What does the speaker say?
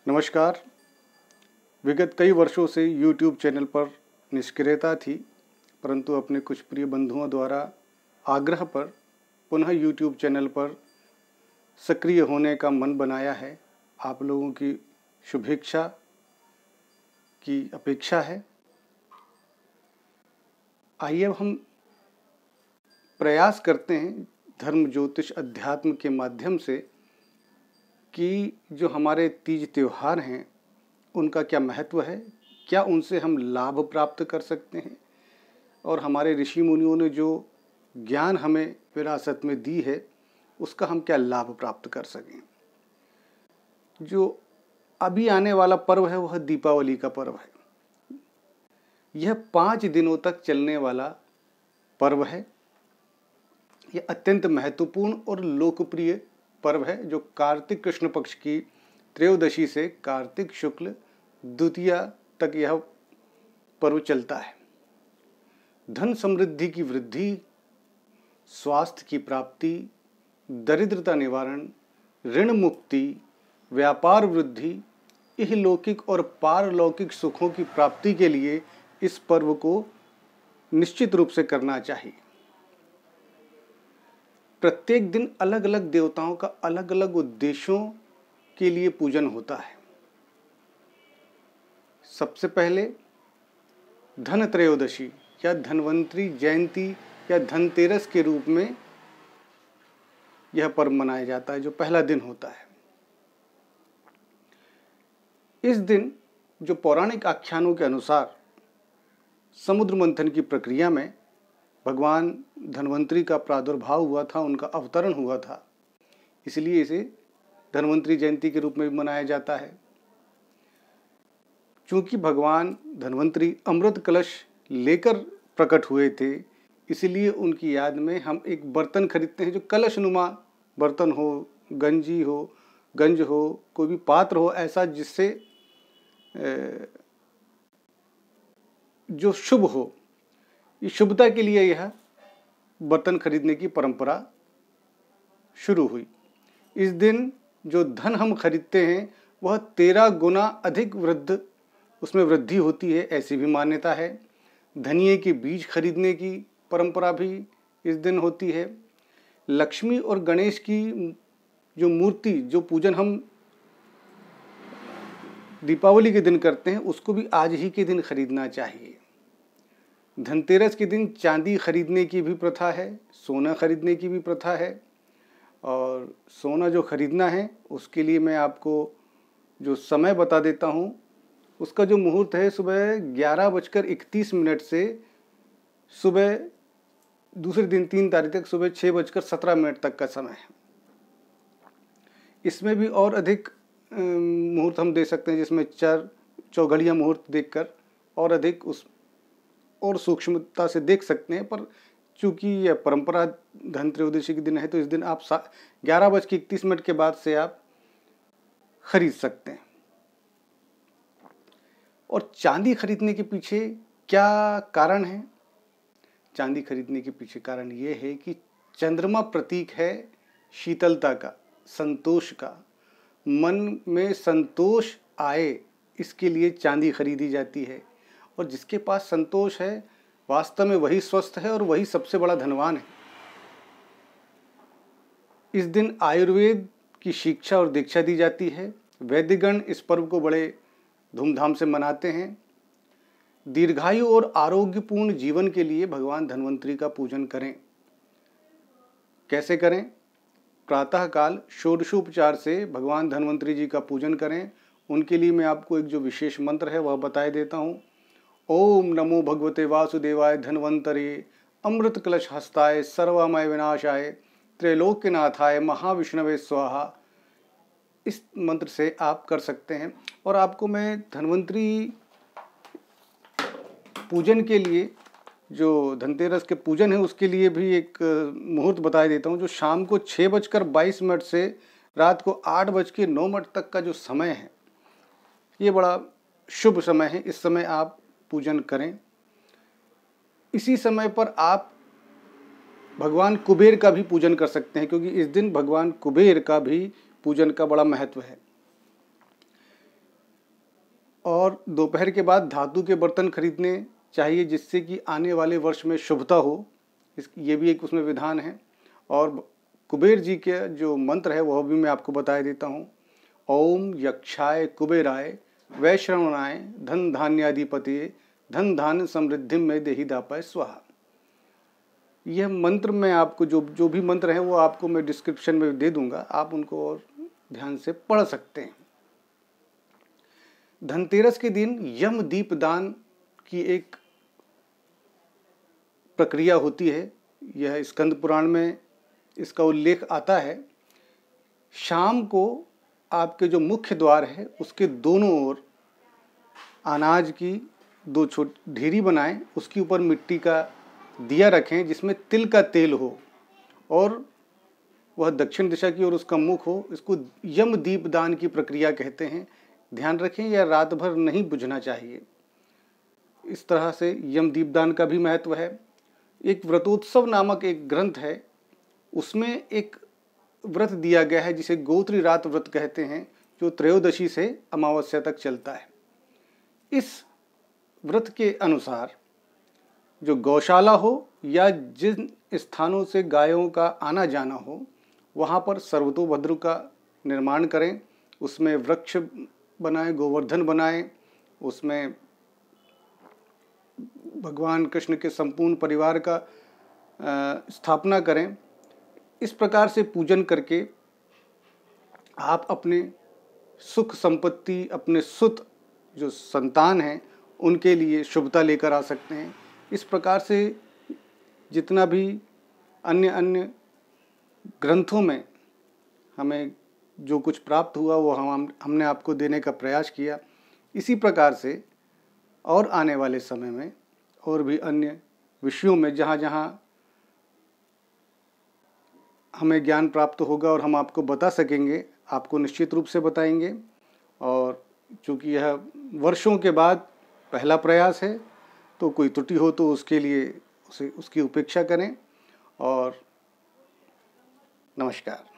नमस्कार। विगत कई वर्षों से YouTube चैनल पर निष्क्रियता थी, परंतु अपने कुछ प्रिय बंधुओं द्वारा आग्रह पर पुनः YouTube चैनल पर सक्रिय होने का मन बनाया है। आप लोगों की शुभेच्छा की अपेक्षा है। आइए अब हम प्रयास करते हैं धर्म ज्योतिष अध्यात्म के माध्यम से कि जो हमारे तीज त्यौहार हैं उनका क्या महत्व है, क्या उनसे हम लाभ प्राप्त कर सकते हैं और हमारे ऋषि मुनियों ने जो ज्ञान हमें विरासत में दी है उसका हम क्या लाभ प्राप्त कर सकें। जो अभी आने वाला पर्व है वह दीपावली का पर्व है। यह 5 दिनों तक चलने वाला पर्व है। यह अत्यंत महत्वपूर्ण और लोकप्रिय पर्व है जो कार्तिक कृष्ण पक्ष की त्रयोदशी से कार्तिक शुक्ल द्वितीया तक यह पर्व चलता है। धन समृद्धि की वृद्धि, स्वास्थ्य की प्राप्ति, दरिद्रता निवारण, ऋण मुक्ति, व्यापार वृद्धि, इहलौकिक और पारलौकिक सुखों की प्राप्ति के लिए इस पर्व को निश्चित रूप से करना चाहिए। प्रत्येक दिन अलग अलग देवताओं का अलग अलग उद्देश्यों के लिए पूजन होता है। सबसे पहले धन त्रयोदशी या धन्वंतरी जयंती या धनतेरस के रूप में यह पर्व मनाया जाता है, जो पहला दिन होता है। इस दिन जो पौराणिक आख्यानों के अनुसार समुद्र मंथन की प्रक्रिया में भगवान धन्वंतरी का प्रादुर्भाव हुआ था, उनका अवतरण हुआ था, इसलिए इसे धन्वंतरी जयंती के रूप में भी मनाया जाता है। चूंकि भगवान धन्वंतरी अमृत कलश लेकर प्रकट हुए थे, इसलिए उनकी याद में हम एक बर्तन खरीदते हैं जो कलश नुमा बर्तन हो, गंजी हो, गंज हो, कोई भी पात्र हो ऐसा जिससे जो शुभ हो। इस शुभता के लिए यह बर्तन खरीदने की परंपरा शुरू हुई। इस दिन जो धन हम खरीदते हैं वह 13 गुना अधिक उसमें वृद्धि होती है, ऐसी भी मान्यता है। धनिये के बीज खरीदने की परंपरा भी इस दिन होती है। लक्ष्मी और गणेश की जो मूर्ति, जो पूजन हम दीपावली के दिन करते हैं, उसको भी आज ही के दिन खरीदना चाहिए। धनतेरस के दिन चांदी खरीदने की भी प्रथा है, सोना खरीदने की भी प्रथा है। और सोना जो खरीदना है उसके लिए मैं आपको जो समय बता देता हूँ। उसका जो मुहूर्त है सुबह 11:31 से सुबह दूसरे दिन 3 तारीख तक सुबह 6:17 तक का समय है। इसमें भी और अधिक मुहूर्त हम दे सकते हैं, जिसमें चौघड़िया मुहूर्त देखकर और अधिक उस और सूक्ष्मता से देख सकते हैं। पर चूंकि यह परंपरा धन त्रयोदशी के दिन है तो इस दिन आप 11:31 के बाद से आप खरीद सकते हैं। और चांदी खरीदने के पीछे क्या कारण है? चांदी खरीदने के पीछे कारण ये है कि चंद्रमा प्रतीक है शीतलता का, संतोष का। मन में संतोष आए इसके लिए चांदी खरीदी जाती है। और जिसके पास संतोष है वास्तव में वही स्वस्थ है और वही सबसे बड़ा धनवान है। इस दिन आयुर्वेद की शिक्षा और दीक्षा दी जाती है। वैद्यगण इस पर्व को बड़े धूमधाम से मनाते हैं। दीर्घायु और आरोग्यपूर्ण जीवन के लिए भगवान धन्वंतरी का पूजन करें। कैसे करें? प्रातःकाल षोडशोपचार से भगवान धन्वंतरी जी का पूजन करें। उनके लिए मैं आपको एक जो विशेष मंत्र है वह बताए देता हूँ। ओम नमो भगवते वासुदेवाय धन्वंतरे अमृत कलश हस्ताय सर्वमय विनाशाय त्रैलोक्यनाथाय महाविष्णवे स्वाहा। इस मंत्र से आप कर सकते हैं। और आपको मैं धन्वंतरी पूजन के लिए जो धनतेरस के पूजन है उसके लिए भी एक मुहूर्त बता देता हूँ, जो शाम को 6:22 से रात को 8:09 तक का जो समय है ये बड़ा शुभ समय है। इस समय आप पूजन करें। इसी समय पर आप भगवान कुबेर का भी पूजन कर सकते हैं, क्योंकि इस दिन भगवान कुबेर का भी पूजन का बड़ा महत्व है। और दोपहर के बाद धातु के बर्तन खरीदने चाहिए जिससे कि आने वाले वर्ष में शुभता हो। ये भी एक उसमें विधान है। और कुबेर जी के जो मंत्र है वह भी मैं आपको बता देता हूँ। ओम यक्षाय कुबेराय वैश्रवणाय धन धान्याधिपति धन धान्य समृद्धि में देहि दापाय स्वाहा। यह मंत्र मैं आपको जो भी मंत्र है वो आपको मैं डिस्क्रिप्शन में दे दूंगा, आप उनको और ध्यान से पढ़ सकते हैं। धनतेरस के दिन यम दीपदान की एक प्रक्रिया होती है। यह स्कंद पुराण में इसका उल्लेख आता है। शाम को आपके जो मुख्य द्वार है उसके दोनों ओर अनाज की 2 छोटी ढेरी बनाएं, उसके ऊपर मिट्टी का दिया रखें जिसमें तिल का तेल हो और वह दक्षिण दिशा की ओर उसका मुख हो। इसको यम दीपदान की प्रक्रिया कहते हैं। ध्यान रखें यह रात भर नहीं बुझना चाहिए। इस तरह से यम दीपदान का भी महत्व है। एक व्रतोत्सव नामक एक ग्रंथ है, उसमें एक व्रत दिया गया है जिसे गोत्री रात व्रत कहते हैं, जो त्रयोदशी से अमावस्या तक चलता है। इस व्रत के अनुसार जो गौशाला हो या जिन स्थानों से गायों का आना जाना हो वहाँ पर सर्वतोभद्र का निर्माण करें, उसमें वृक्ष बनाएं, गोवर्धन बनाएं, उसमें भगवान कृष्ण के संपूर्ण परिवार का स्थापना करें। इस प्रकार से पूजन करके आप अपने सुख संपत्ति, अपने सुत जो संतान हैं उनके लिए शुभता लेकर आ सकते हैं। इस प्रकार से जितना भी अन्य ग्रंथों में हमें जो कुछ प्राप्त हुआ वो हमने आपको देने का प्रयास किया। इसी प्रकार से और आने वाले समय में और भी अन्य विषयों में जहाँ जहाँ हमें ज्ञान प्राप्त होगा और हम आपको बता सकेंगे, आपको निश्चित रूप से बताएंगे। और चूँकि यह वर्षों के बाद पहला प्रयास है तो कोई त्रुटि हो तो उसके लिए उसकी उपेक्षा करें। और नमस्कार।